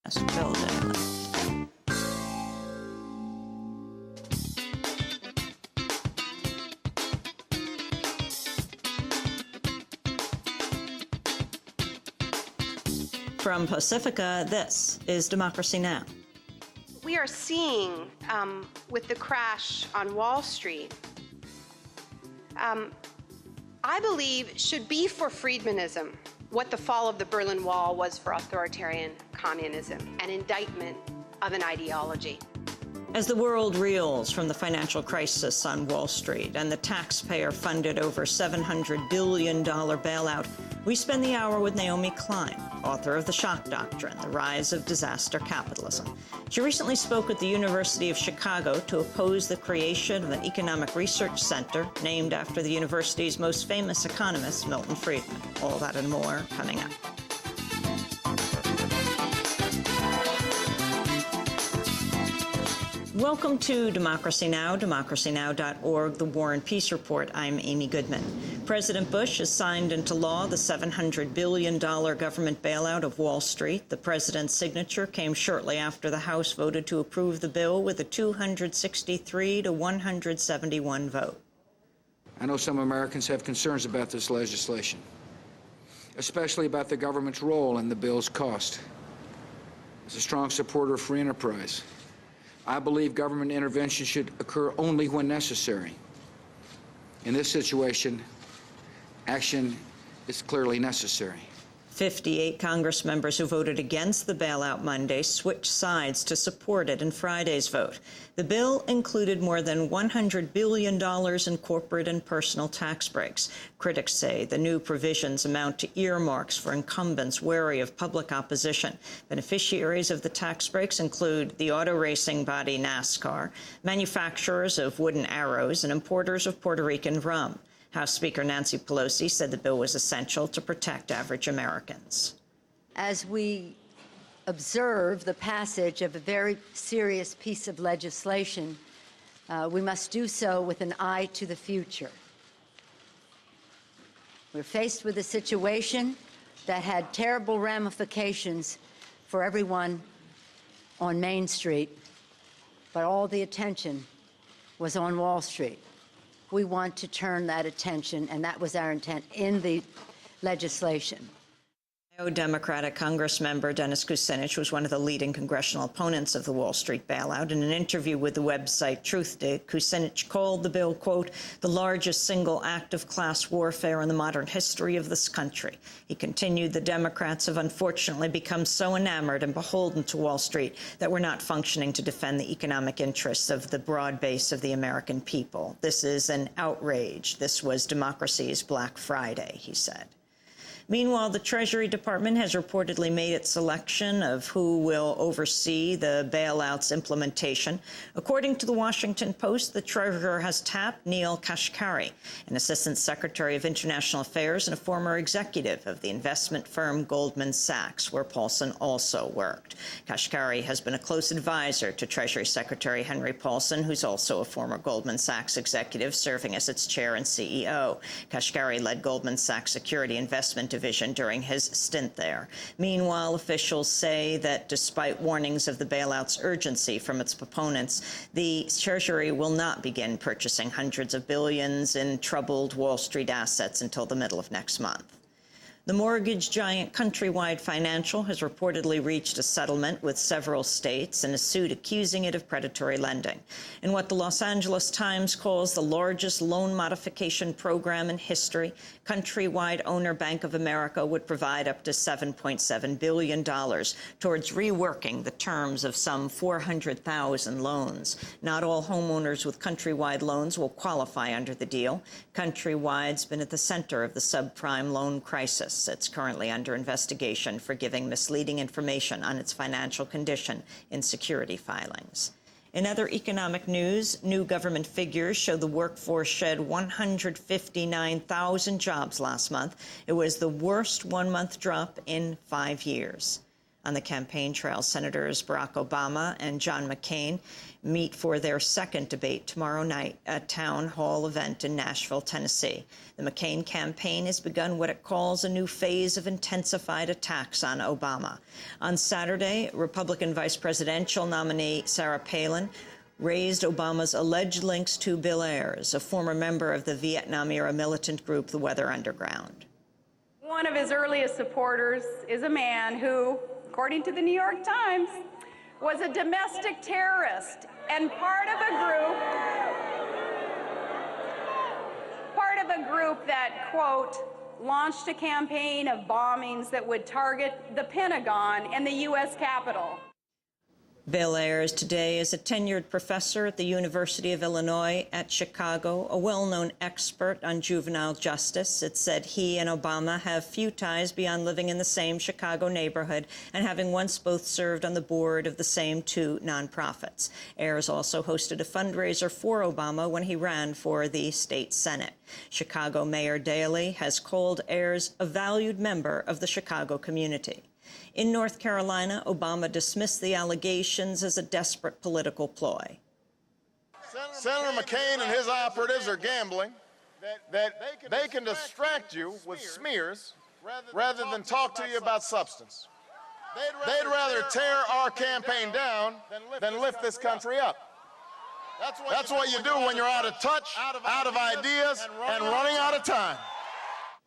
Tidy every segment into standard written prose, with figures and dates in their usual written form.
Bill Daley. From Pacifica, this is Democracy Now! We are seeing, with the crash on Wall Street, I believe should be for Friedmanism what the fall of the Berlin Wall was for authoritarian communism, an indictment of an ideology. As the world reels from the financial crisis on Wall Street and the taxpayer-funded over $700 billion bailout, we spend the hour with Naomi Klein, author of The Shock Doctrine, The Rise of Disaster Capitalism. She recently spoke at the University of Chicago to oppose the creation of an economic research center named after the university's most famous economist, Milton Friedman. All that and more coming up. Welcome to Democracy Now!, democracynow.org, The War and Peace Report. I'm Amy Goodman. President Bush has signed into law the $700 billion government bailout of Wall Street. The president's signature came shortly after the House voted to approve the bill with a 263 to 171 vote. I know some Americans have concerns about this legislation, especially about the government's role in the bill's cost. As a strong supporter of free enterprise, I believe government intervention should occur only when necessary. In this situation, action is clearly necessary. 58 Congress members who voted against the bailout Monday switched sides to support it in Friday's vote. The bill included more than $100 billion in corporate and personal tax breaks. Critics say the new provisions amount to earmarks for incumbents wary of public opposition. Beneficiaries of the tax breaks include the auto racing body NASCAR, manufacturers of wooden arrows, and importers of Puerto Rican rum. House Speaker Nancy Pelosi said the bill was essential to protect average Americans. As we observe the passage of a very serious piece of legislation, we must do so with an eye to the future. We're faced with a situation that had terrible ramifications for everyone on Main Street, but all the attention was on Wall Street. We want to turn that attention, and that was our intent in the legislation. Democratic Congress member Dennis Kucinich was one of the leading congressional opponents of the Wall Street bailout. In an interview with the website Truthdig, Kucinich called the bill, quote, the largest single act of class warfare in the modern history of this country. He continued, the Democrats have unfortunately become so enamored and beholden to Wall Street that we're not functioning to defend the economic interests of the broad base of the American people. This is an outrage. This was democracy's Black Friday, he said. Meanwhile, the Treasury Department has reportedly made its selection of who will oversee the bailout's implementation. According to the Washington Post, the Treasurer has tapped Neel Kashkari, an Assistant Secretary of International Affairs and a former executive of the investment firm Goldman Sachs, where Paulson also worked. Kashkari has been a close advisor to Treasury Secretary Henry Paulson, who's also a former Goldman Sachs executive, serving as its chair and CEO. Kashkari led Goldman Sachs Security Investment Division during his stint there. Meanwhile, officials say that despite warnings of the bailout's urgency from its proponents, the Treasury will not begin purchasing hundreds of billions in troubled Wall Street assets until the middle of next month. The mortgage giant Countrywide Financial has reportedly reached a settlement with several states in a suit accusing it of predatory lending. In what the Los Angeles Times calls the largest loan modification program in history, Countrywide owner Bank of America would provide up to $7.7 billion towards reworking the terms of some 400,000 loans. Not all homeowners with Countrywide loans will qualify under the deal. Countrywide's been at the center of the subprime loan crisis. It's currently under investigation for giving misleading information on its financial condition in security filings. In other economic news, new government figures show the workforce shed 159,000 jobs last month. It was the worst one-month drop in 5 years. On the campaign trail, Senators Barack Obama and John McCain meet for their second debate tomorrow night at a town hall event in Nashville, Tennessee. The McCain campaign has begun what it calls a new phase of intensified attacks on Obama. On Saturday, Republican vice presidential nominee Sarah Palin raised Obama's alleged links to Bill Ayers, a former member of the Vietnam-era militant group, the Weather Underground. One of his earliest supporters is a man who, according to the New York Times, was a domestic terrorist and part of a group that, quote, launched a campaign of bombings that would target the Pentagon and the U.S. Capitol. Bill Ayers today is a tenured professor at the University of Illinois at Chicago, a well-known expert on juvenile justice. It said he and Obama have few ties beyond living in the same Chicago neighborhood and having once both served on the board of the same two nonprofits. Ayers also hosted a fundraiser for Obama when he ran for the state Senate. Chicago Mayor Daley has called Ayers a valued member of the Chicago community. In North Carolina, Obama dismissed the allegations as a desperate political ploy. Senator McCain and his operatives are gambling that they can distract you with smears rather than talk to you about substance. They'd rather tear our campaign down than lift this country up. That's what you do when you're out of touch, out of ideas, and running out of time.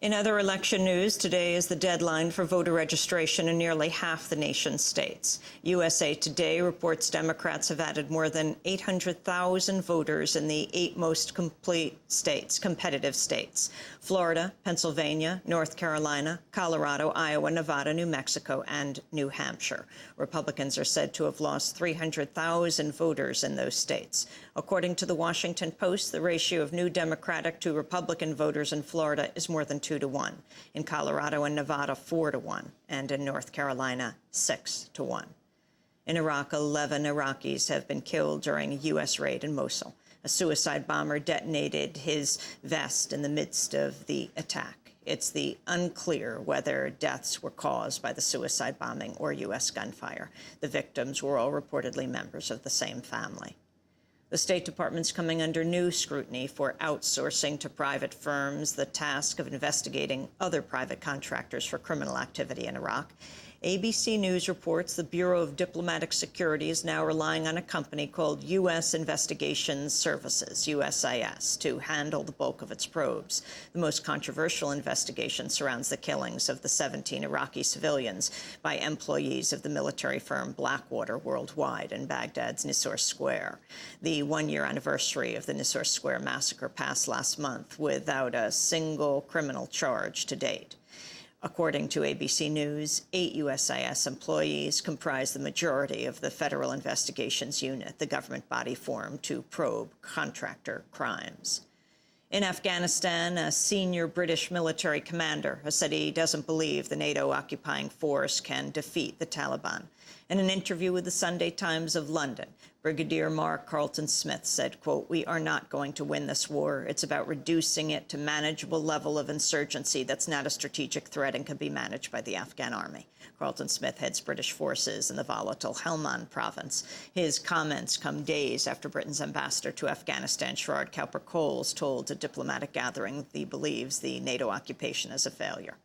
In other election news, today is the deadline for voter registration in nearly half the nation's states. USA Today reports Democrats have added more than 800,000 voters in the 8 most competitive states: Florida, Pennsylvania, North Carolina, Colorado, Iowa, Nevada, New Mexico, and New Hampshire. Republicans are said to have lost 300,000 voters in those states. According to the Washington Post, the ratio of new Democratic to Republican voters in Florida is more than 2-to-1. In Colorado and Nevada, 4-to-1. And in North Carolina, 6-to-1. In Iraq, 11 Iraqis have been killed during a U.S. raid in Mosul. A suicide bomber detonated his vest in the midst of the attack. It's unclear whether deaths were caused by the suicide bombing or U.S. gunfire. The victims were all reportedly members of the same family. The State Department's coming under new scrutiny for outsourcing to private firms the task of investigating other private contractors for criminal activity in Iraq. ABC News reports the Bureau of Diplomatic Security is now relying on a company called U.S. Investigations Services, USIS, to handle the bulk of its probes. The most controversial investigation surrounds the killings of the 17 Iraqi civilians by employees of the military firm Blackwater Worldwide in Baghdad's Nisour Square. The one-year anniversary of the Nisour Square massacre passed last month without a single criminal charge to date. According to ABC News, 8 USIS employees comprise the majority of the Federal Investigations Unit, the government body formed to probe contractor crimes. In Afghanistan, a senior British military commander has said he doesn't believe the NATO occupying force can defeat the Taliban. In an interview with the Sunday Times of London, Brigadier Mark Carleton-Smith said, quote, "We are not going to win this war. It's about reducing it to manageable level of insurgency that's not a strategic threat and can be managed by the Afghan army." Carleton-Smith heads British forces in the volatile Helmand province. His comments come days after Britain's ambassador to Afghanistan, Sherard Cowper-Coles, told a diplomatic gathering that he believes the NATO occupation is a failure.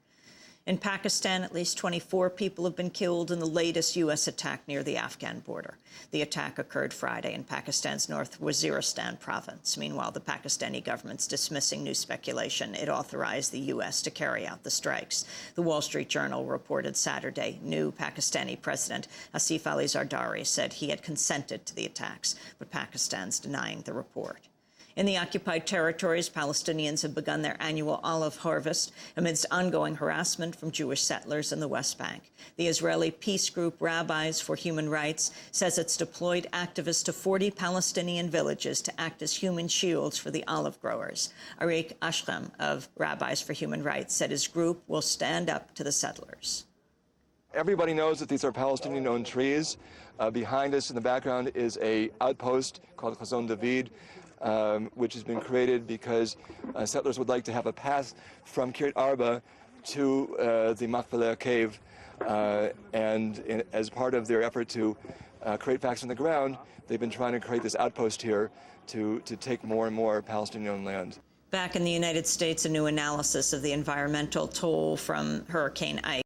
In Pakistan, at least 24 people have been killed in the latest U.S. attack near the Afghan border. The attack occurred Friday in Pakistan's North Waziristan province. Meanwhile, the Pakistani government's dismissing new speculation it authorized the U.S. to carry out the strikes. The Wall Street Journal reported Saturday new Pakistani President Asif Ali Zardari said he had consented to the attacks, but Pakistan's denying the report. In the occupied territories, Palestinians have begun their annual olive harvest amidst ongoing harassment from Jewish settlers in the West Bank. The Israeli peace group Rabbis for Human Rights says it's deployed activists to 40 Palestinian villages to act as human shields for the olive growers. Arik Ashram of Rabbis for Human Rights said his group will stand up to the settlers. Everybody knows that these are Palestinian-owned trees. Behind us in the background is an outpost called Chazon David, which has been created because settlers would like to have a path from Kiryat Arba to the Maqbala cave, and as part of their effort to create facts on the ground, they've been trying to create this outpost here to take more and more Palestinian land. Back in the United States, a new analysis of the environmental toll from Hurricane Ike